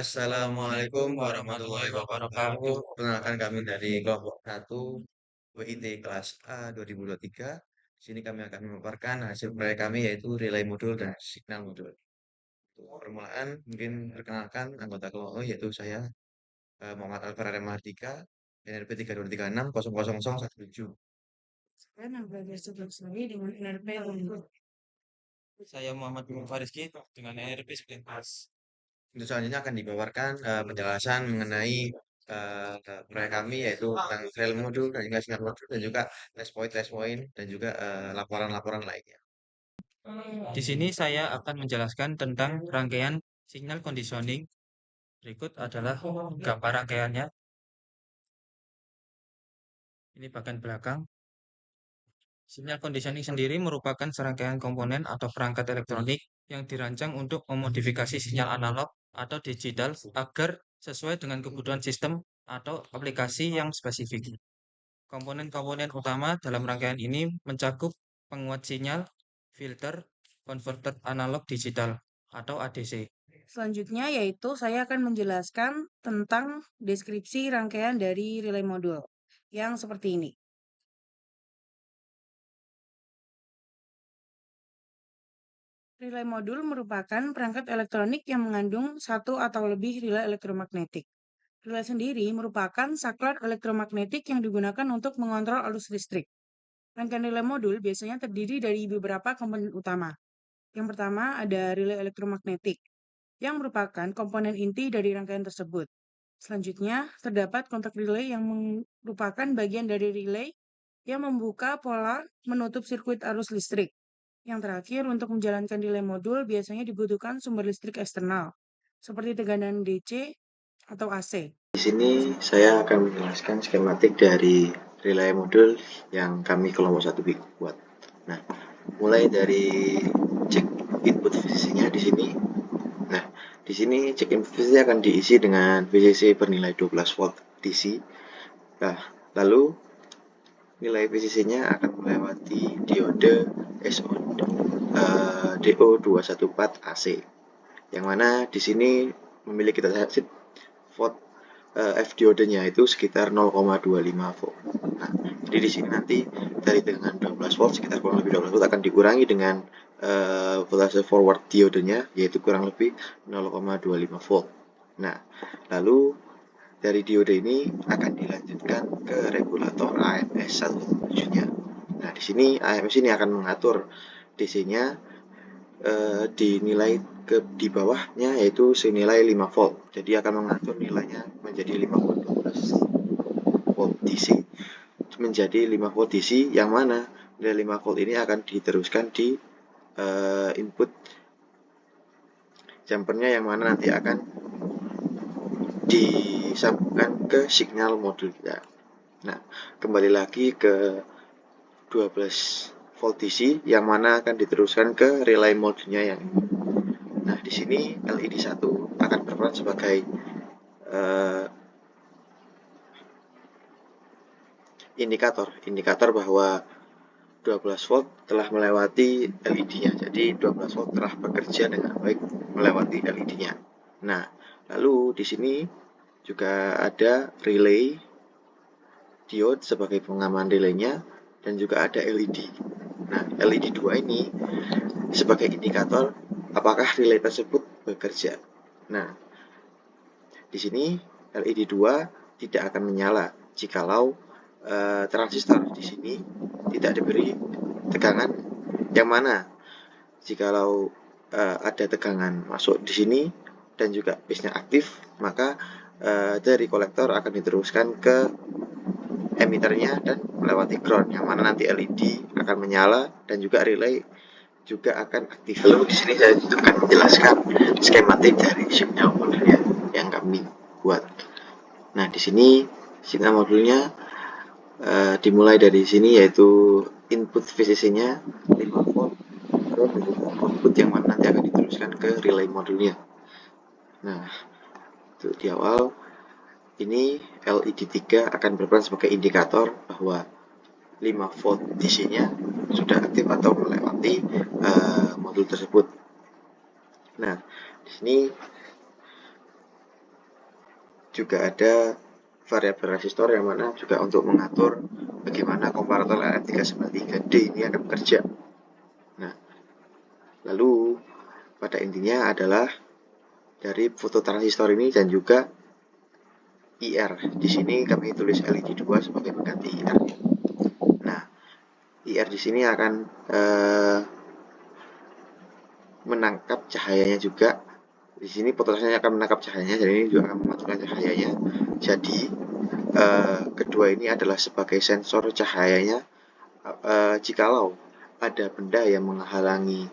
Assalamualaikum warahmatullahi wabarakatuh. Perkenalkan kami dari kelompok 1 WIT kelas A 2023. Di sini kami akan memaparkan hasil proyek kami yaitu relay modul dan signal modul. Untuk permulaan mungkin perkenalkan anggota kelompok yaitu saya Muhammad Alfarare Mahardika NRP 323600017. Saya belajar sebelah lagi dengan NRP Lombok. Saya Muhammad Bima Fariski dengan NRP 19. Untuk selanjutnya akan dibawarkan penjelasan mengenai proyek kami yaitu tentang trail modul dan juga sinar modul dan juga test point dan juga laporan-laporan lainnya. Di sini saya akan menjelaskan tentang rangkaian signal conditioning. Berikut adalah gambar rangkaiannya. Ini bagian belakang. Signal conditioning sendiri merupakan serangkaian komponen atau perangkat elektronik yang dirancang untuk memodifikasi sinyal analog atau digital agar sesuai dengan kebutuhan sistem atau aplikasi yang spesifik. Komponen-komponen utama dalam rangkaian ini mencakup penguat sinyal, filter, konverter analog digital atau ADC. Selanjutnya yaitu saya akan menjelaskan tentang deskripsi rangkaian dari relay modul yang seperti ini. Relay modul merupakan perangkat elektronik yang mengandung satu atau lebih relay elektromagnetik. Relay sendiri merupakan saklar elektromagnetik yang digunakan untuk mengontrol arus listrik. Rangkaian relay modul biasanya terdiri dari beberapa komponen utama. Yang pertama ada relay elektromagnetik, yang merupakan komponen inti dari rangkaian tersebut. Selanjutnya, terdapat kontak relay yang merupakan bagian dari relay yang membuka pola menutup sirkuit arus listrik. Yang terakhir, untuk menjalankan relay modul biasanya dibutuhkan sumber listrik eksternal, seperti tegangan DC atau AC. Di sini saya akan menjelaskan skematik dari relay modul yang kami kelompok 1 buat. Nah, mulai dari cek input VCC-nya di sini. Nah, di sini cek input VCC akan diisi dengan VCC bernilai 12 volt DC. Nah, lalu nilai VCC-nya akan melewati diode DO214 AC. Yang mana di sini memiliki volt F diodenya itu sekitar 0,25 volt. Nah, jadi di sini nanti dari tegangan 12 volt sekitar kurang lebih 12 volt akan dikurangi dengan voltase forward diodenya yaitu kurang lebih 0,25 volt. Nah, lalu dari diode ini akan dilanjutkan ke regulator AMS 117-nya. Nah, di sini AMS ini akan mengatur DC-nya dinilai di bawahnya yaitu senilai 5 volt. Jadi akan mengatur nilainya menjadi 5,12 volt DC menjadi 5 volt DC yang mana nilai 5 volt ini akan diteruskan di input jumpernya yang mana nanti akan disambungkan ke signal modul kita. Nah, kembali lagi ke 12 volt DC yang mana akan diteruskan ke relay modulnya yang ini. Nah, di sini LED 1 akan berperan sebagai indikator bahwa 12 volt telah melewati LED-nya. Jadi 12 volt telah bekerja dengan baik melewati LED-nya. Nah, lalu di sini juga ada relay diode sebagai pengaman relaynya dan juga ada LED. Nah, LED 2 ini sebagai indikator apakah relay tersebut bekerja. Nah, di sini LED 2 tidak akan menyala jikalau transistor di sini tidak diberi tegangan yang mana jikalau ada tegangan masuk di sini dan juga base-nya aktif, maka dari kolektor akan diteruskan ke emiternya dan melewati ground yang mana nanti LED akan menyala dan juga relay juga akan aktif. Lalu di sini saya akan menjelaskan skematik dari signal modulnya yang kami buat. Nah, di sini signal modulnya dimulai dari sini yaitu input VCC-nya 5 volt ke output yang mana nanti akan diteruskan ke relay modulnya. Nah, itu di awal ini LED 3 akan berperan sebagai indikator bahwa 5 volt DC-nya sudah aktif atau melewati modul tersebut. Nah, di sini juga ada variabel resistor yang mana juga untuk mengatur bagaimana komparator LM393D ini akan bekerja. Nah, lalu pada intinya adalah dari fototransistor ini dan juga IR. Di sini kami tulis LED 2 sebagai pengganti IR. Nah, IR di sini akan menangkap cahayanya juga. Di sini fototransistornya akan menangkap cahayanya, dan ini juga akan memantulkan cahayanya. Jadi kedua ini adalah sebagai sensor cahayanya. Jikalau ada benda yang menghalangi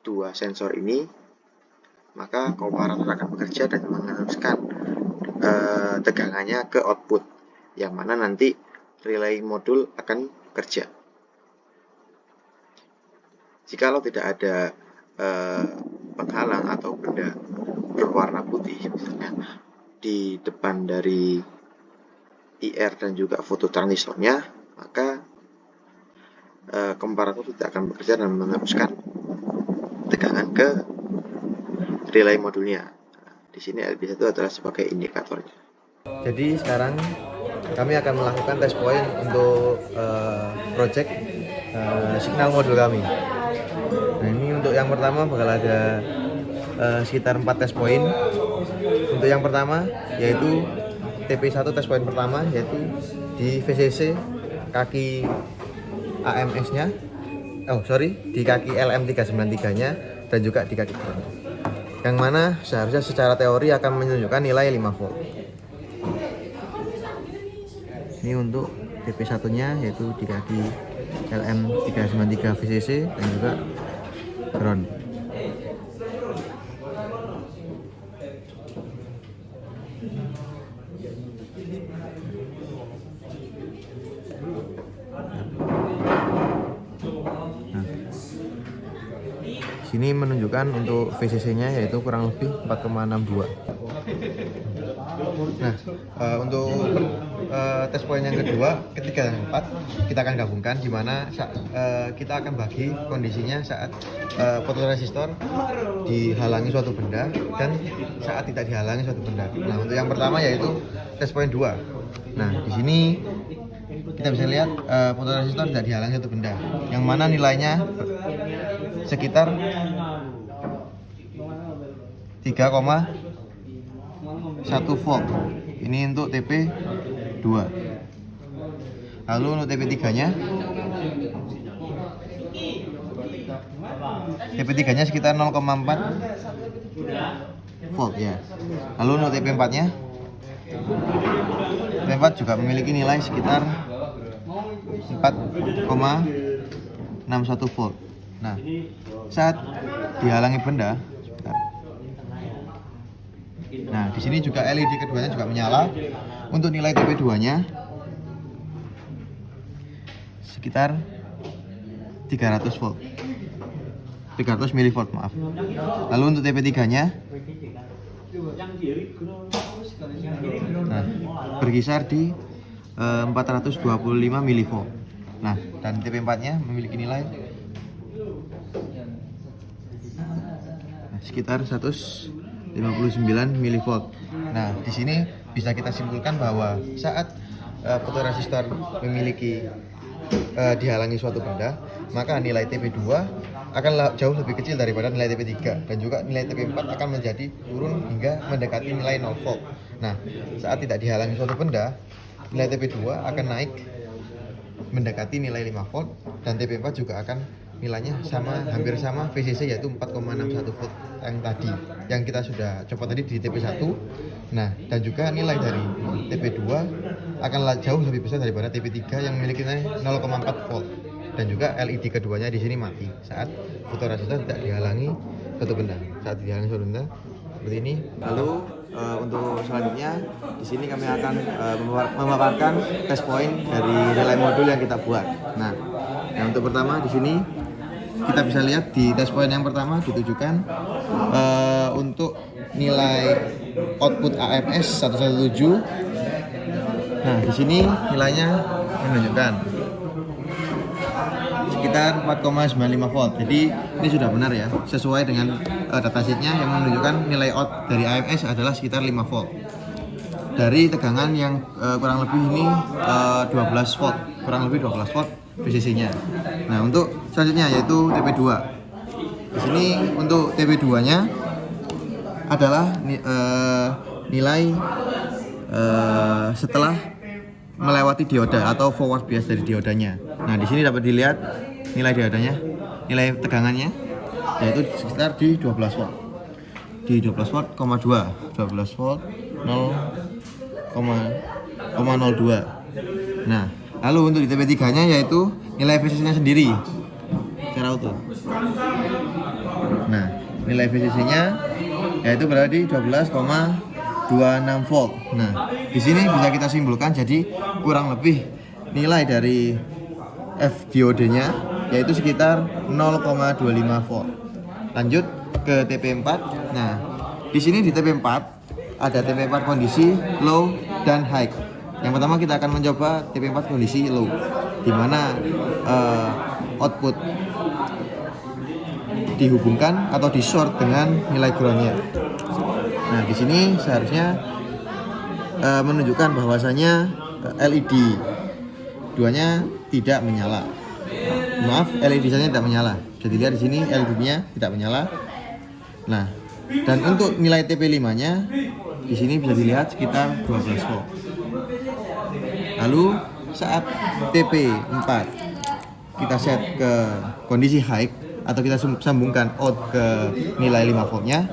dua sensor ini, maka komparator akan bekerja dan meneruskan tegangannya ke output, yang mana nanti relay modul akan bekerja. Jikalau tidak ada penghalang atau benda berwarna putih misalnya di depan dari IR dan juga fototransistornya, maka komparator tidak akan bekerja dan meneruskan tegangan ke relay modulnya. Di sini LB1 adalah sebagai indikatornya. Jadi sekarang kami akan melakukan test point untuk project signal modul kami. Nah, ini untuk yang pertama bakal ada sekitar 4 test point. Untuk yang pertama yaitu TP1 test point pertama, yaitu di VCC kaki AMS-nya, di kaki LM393-nya dan juga di kaki ground. Yang mana seharusnya secara teori akan menunjukkan nilai 5 volt. Ini untuk TP1-nya yaitu di kaki LM393 VCC dan juga ground. Sini menunjukkan untuk VCC-nya yaitu kurang lebih 4,62. Nah, untuk test point yang kedua, ketiga dan keempat kita akan gabungkan, di mana kita akan bagi kondisinya saat fotoresistor dihalangi suatu benda dan saat tidak dihalangi suatu benda. Nah, untuk yang pertama yaitu test point 2. Nah, di sini kita bisa lihat fotoresistor tidak dihalangi suatu benda, yang mana nilainya sekitar 3,1 volt. Ini untuk TP2. Lalu untuk TP3-nya, TP3-nya sekitar 0,4 volt ya. Lalu untuk TP4-nya, TP4 juga memiliki nilai sekitar 4,61 volt. Nah, saat dihalangi benda, nah di sini juga LED keduanya juga menyala. Untuk nilai TP2-nya sekitar 300 volt, 300 mV maaf. Lalu untuk TP3-nya, nah, berkisar di 425 mV. Nah, dan TP4-nya memiliki nilai sekitar 159 mV. Nah, di sini bisa kita simpulkan bahwa saat fotoresistor memiliki dihalangi suatu benda, maka nilai TP2 akan jauh lebih kecil daripada nilai TP3, dan juga nilai TP4 akan menjadi turun hingga mendekati nilai 0 volt. Nah, saat tidak dihalangi suatu benda, nilai TP2 akan naik mendekati nilai 5 volt, dan TP4 juga akan nilainya hampir sama VCC, yaitu 4,61 volt yang kita sudah coba tadi di TP1. Nah, dan juga nilai dari TP2 akan jauh lebih besar daripada TP3 yang memiliki nilai 0,4 volt, dan juga LED keduanya di sini mati saat fotoresistor tidak dihalangi suatu benda. Saat dihalangi suatu benda seperti ini. Lalu untuk selanjutnya di sini kami akan memaparkan test point dari relay modul yang kita buat. Nah, yang untuk pertama di sini kita bisa lihat di test point yang pertama ditujukan untuk nilai output AMS 117. Nah, di sini nilainya menunjukkan sekitar 4,95 volt. Jadi ini sudah benar ya, sesuai dengan datasheetnya yang menunjukkan nilai out dari AMS adalah sekitar 5 volt. dari tegangan yang kurang lebih ini 12 volt, kurang lebih 12 volt VCC-nya. Nah, untuk selanjutnya yaitu TP2. Di sini untuk TP2-nya adalah nilai setelah melewati dioda atau forward bias dari diodanya. Nah, di sini dapat dilihat nilai diodanya, nilai tegangannya yaitu sekitar di 12 volt. Di 12 volt, 12 volt 0,02. Nah, lalu untuk di TP3-nya yaitu nilai VCC-nya sendiri secara utuh. Nah, nilai VCC-nya yaitu berada di 12,26 volt. Nah, di sini bisa kita simpulkan jadi kurang lebih nilai dari F diodenya yaitu sekitar 0,25 volt. Lanjut ke TP4. Nah, di sini di TP4 ada TP4 kondisi low dan high. Yang pertama kita akan mencoba TP4 kondisi low, di mana output dihubungkan atau di short dengan nilai groundnya. Nah, di sini seharusnya menunjukkan bahwasanya LED duanya tidak menyala. Maaf, LED nya tidak menyala. Jadi lihat di sini LED-nya tidak menyala. Nah, dan untuk nilai TP5-nya di sini bisa dilihat sekitar 12 volt. Lalu saat TP4 kita set ke kondisi high atau kita sambungkan out ke nilai 5 voltnya,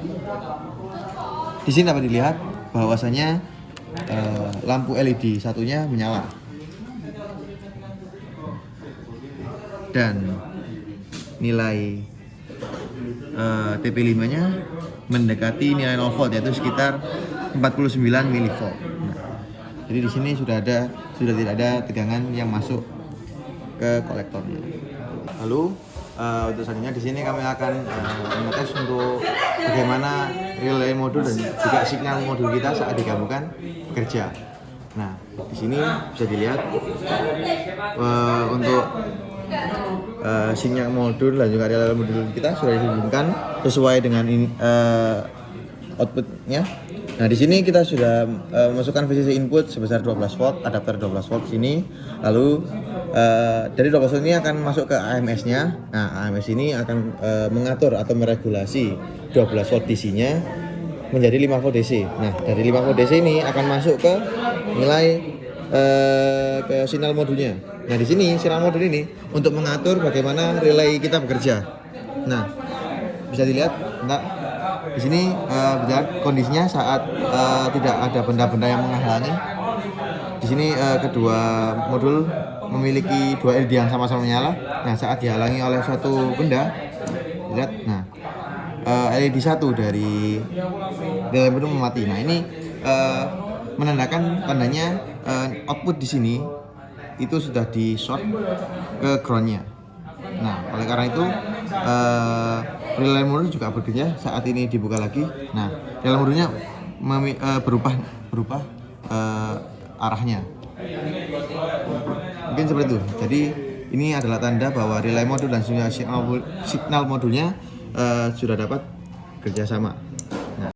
di sini dapat dilihat bahwasanya lampu LED satunya menyala dan nilai TP5-nya mendekati nilai 0 volt yaitu sekitar 49 mV. Nah, jadi di sini sudah tidak ada tegangan yang masuk ke kolektornya. Lalu untuk selanjutnya di sini kami akan mengetes untuk bagaimana relay modul dan juga signal modul kita saat digabungkan bekerja. Nah, di sini bisa dilihat untuk sinyal modul dan juga relay modul kita sudah dihubungkan sesuai dengan outputnya. Nah, di sini kita sudah memasukkan VCC input sebesar 12 volt, adapter 12 volt sini. Lalu dari 12 volt ini akan masuk ke AMS-nya. Nah, AMS ini akan mengatur atau meregulasi 12 volt DC-nya menjadi 5 volt DC. Nah, dari 5 volt DC ini akan masuk ke nilai ke sinyal modulnya. Nah, di sini sinyal modul ini untuk mengatur bagaimana relay kita bekerja. Nah, bisa dilihat, di sini kondisinya saat tidak ada benda-benda yang menghalangi. Di sini kedua modul memiliki dua LED yang sama-sama menyala. Nah, saat dihalangi oleh suatu benda, lihat, nah LED satu dari relay modul mati. Nah, ini menandakan tandanya output di sini itu sudah di short ke groundnya. Nah, oleh karena itu relay modul juga bekerja saat ini dibuka lagi. Nah, relay modulnya berubah arahnya. Mungkin seperti itu. Jadi ini adalah tanda bahwa relay modul dan signal modulnya sudah dapat kerjasama.